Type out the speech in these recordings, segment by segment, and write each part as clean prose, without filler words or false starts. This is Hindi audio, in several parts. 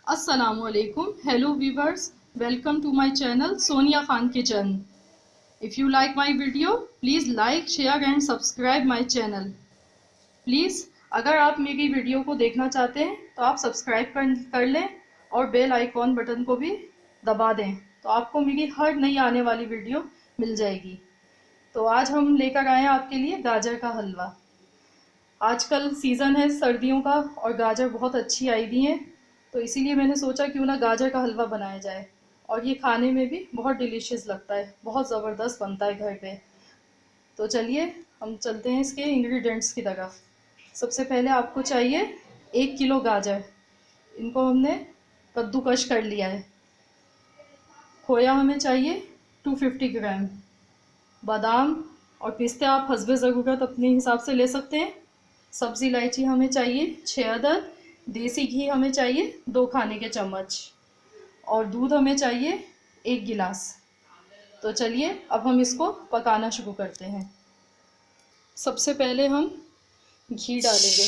Assalamualaikum. Hello viewers. Welcome to my channel Sonia Khan Kitchen. If you like my video, please like, share and subscribe my channel. Please अगर आप मेरी वीडियो को देखना चाहते हैं तो आप सब्सक्राइब कर लें और बेल आइकॉन बटन को भी दबा दें, तो आपको मेरी हर नई आने वाली वीडियो मिल जाएगी। तो आज हम लेकर आए हैं आपके लिए गाजर का हलवा। आजकल सीज़न है सर्दियों का और गाजर बहुत अच्छी आई हुई हैं, तो इसीलिए मैंने सोचा क्यों ना गाजर का हलवा बनाया जाए। और ये खाने में भी बहुत डिलीशियस लगता है, बहुत ज़बरदस्त बनता है घर पे। तो चलिए हम चलते हैं इसके इंग्रेडिएंट्स की तरफ। सबसे पहले आपको चाहिए 1 किलो गाजर। इनको हमने कद्दूकश कर लिया है। खोया हमें चाहिए 250 ग्राम। बादाम और पिस्ते आप हस्बे ज़रूरत अपने हिसाब से ले सकते हैं। सब्ज़ी इलायची हमें चाहिए 6 अदद। देसी घी हमें चाहिए 2 खाने के चम्मच और दूध हमें चाहिए 1 गिलास। तो चलिए अब हम इसको पकाना शुरू करते हैं। सबसे पहले हम घी डालेंगे।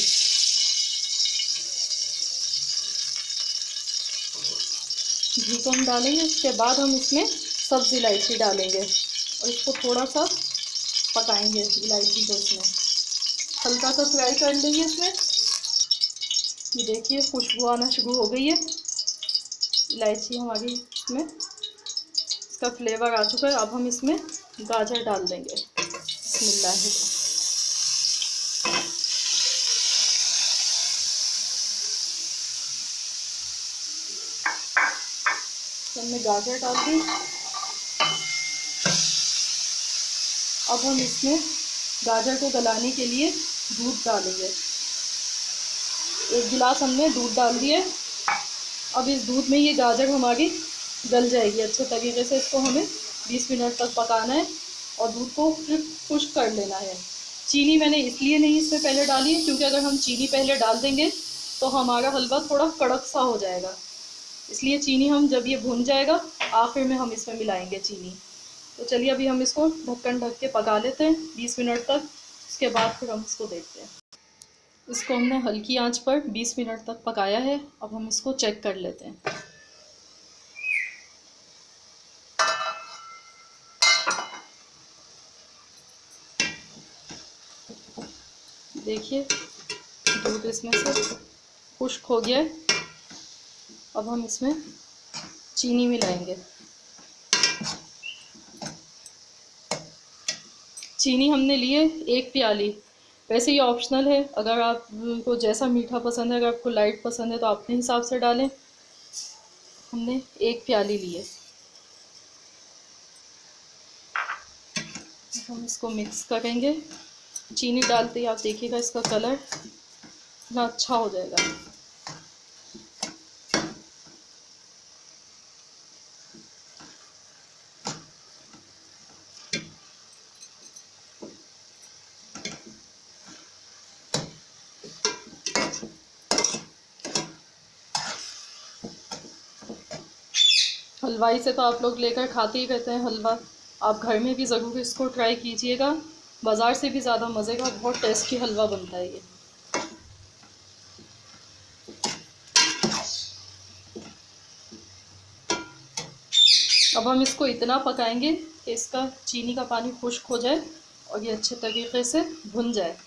घी को हम डालेंगे, उसके बाद हम इसमें सब्ज़ी इलायची डालेंगे और इसको थोड़ा सा पकाएंगे। इलायची को इसमें हल्का सा फ्राई कर लेंगे। इसमें ये देखिए खुशबू आना शुरू हो गई है। इलायची हमारी इसमें इसका फ्लेवर आ चुका है। अब हम इसमें गाजर डाल देंगे। बिस्मिल्लाह। हमने गाजर डाल दी। अब हम इसमें गाजर को गलाने के लिए दूध डालेंगे। 1 गिलास हमने दूध डाल दिया। अब इस दूध में ये गाजर हमारी गल जाएगी अच्छे तरीके से। इसको हमें 20 मिनट तक पकाना है और दूध को फिर खुश्क कर लेना है। चीनी मैंने इसलिए नहीं इसमें पहले डाली है क्योंकि अगर हम चीनी पहले डाल देंगे तो हमारा हलवा थोड़ा कड़क सा हो जाएगा। इसलिए चीनी हम जब ये भुन जाएगा आखिर में हम इसमें मिलाएंगे चीनी। तो चलिए अभी हम इसको ढक्कन ढक के पका लेते हैं 20 मिनट तक। उसके बाद फिर हम इसको देखते हैं। इसको हमने हल्की आंच पर 20 मिनट तक पकाया है। अब हम इसको चेक कर लेते हैं। देखिए दूध इसमें से खुश्क हो गया है। अब हम इसमें चीनी मिलाएंगे। चीनी हमने लिए 1 प्याली। वैसे ये ऑप्शनल है, अगर आपको जैसा मीठा पसंद है, अगर आपको लाइट पसंद है तो अपने हिसाब से डालें। हमने 1 प्याली लिए। हम इसको मिक्स करेंगे। चीनी डालते ही आप देखिएगा इसका कलर कितना अच्छा हो जाएगा। हलवाई से तो आप लोग लेकर खाते ही रहते हैं हलवा। आप घर में भी ज़रूर इसको ट्राई कीजिएगा। बाज़ार से भी ज़्यादा मज़े का बहुत टेस्टी हलवा बनता है ये। अब हम इसको इतना पकाएंगे कि इसका चीनी का पानी खुश्क हो जाए और ये अच्छे तरीके से भुन जाए।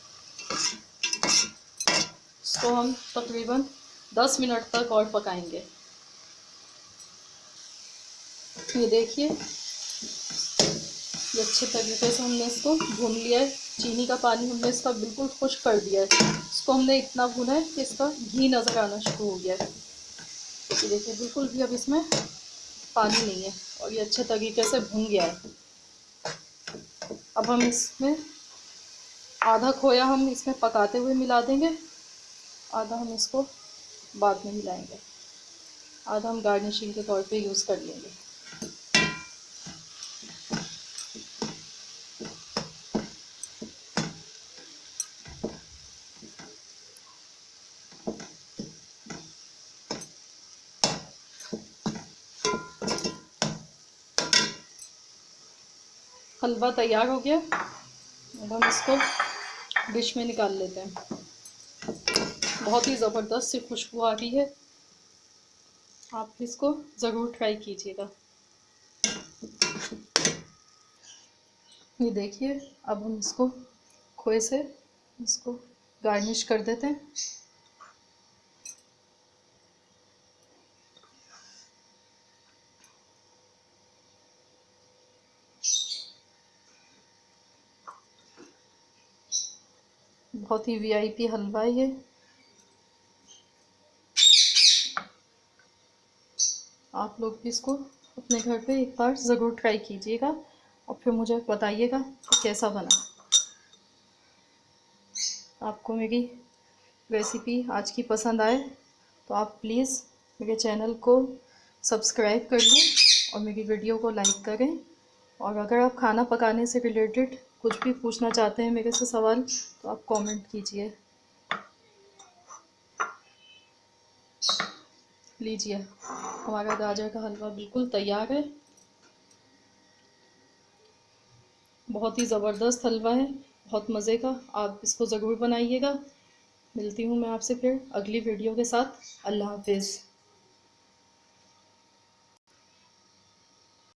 इसको हम तकरीबन 10 मिनट तक और पकाएंगे। ये देखिए ये अच्छे तरीके से हमने इसको भून लिया है। चीनी का पानी हमने इसका बिल्कुल खुश्क कर दिया है। इसको हमने इतना भुना है कि इसका घी नज़र आना शुरू हो गया है। ये देखिए बिल्कुल भी अब इसमें पानी नहीं है और ये अच्छे तरीके से भुन गया है। अब हम इसमें आधा खोया हम इसमें पकाते हुए मिला देंगे, आधा हम इसको बाद में मिलाएंगे, आधा हम गार्निशिंग के तौर पे यूज़ कर लेंगे। हलवा तैयार हो गया। अब हम इसको डिश में निकाल लेते हैं। बहुत ही ज़बरदस्त सी खुशबू आ रही है। आप इसको ज़रूर ट्राई कीजिएगा। ये देखिए, अब हम इसको खोए से इसको गार्निश कर देते हैं। बहुत ही वीआईपी हलवा है ये। आप लोग भी इसको अपने घर पे एक बार ज़रूर ट्राई कीजिएगा और फिर मुझे बताइएगा कि कैसा बना। आपको मेरी रेसिपी आज की पसंद आए तो आप प्लीज़ मेरे चैनल को सब्सक्राइब कर लें और मेरी वीडियो को लाइक करें। और अगर आप खाना पकाने से रिलेटेड कुछ भी पूछना चाहते हैं मेरे से सवाल, तो आप कमेंट कीजिए। लीजिए, हमारा गाजर का हलवा बिल्कुल तैयार है। बहुत ही ज़बरदस्त हलवा है, बहुत मज़े का। आप इसको ज़रूर बनाइएगा। मिलती हूँ मैं आपसे फिर अगली वीडियो के साथ। अल्लाह हाफिज़।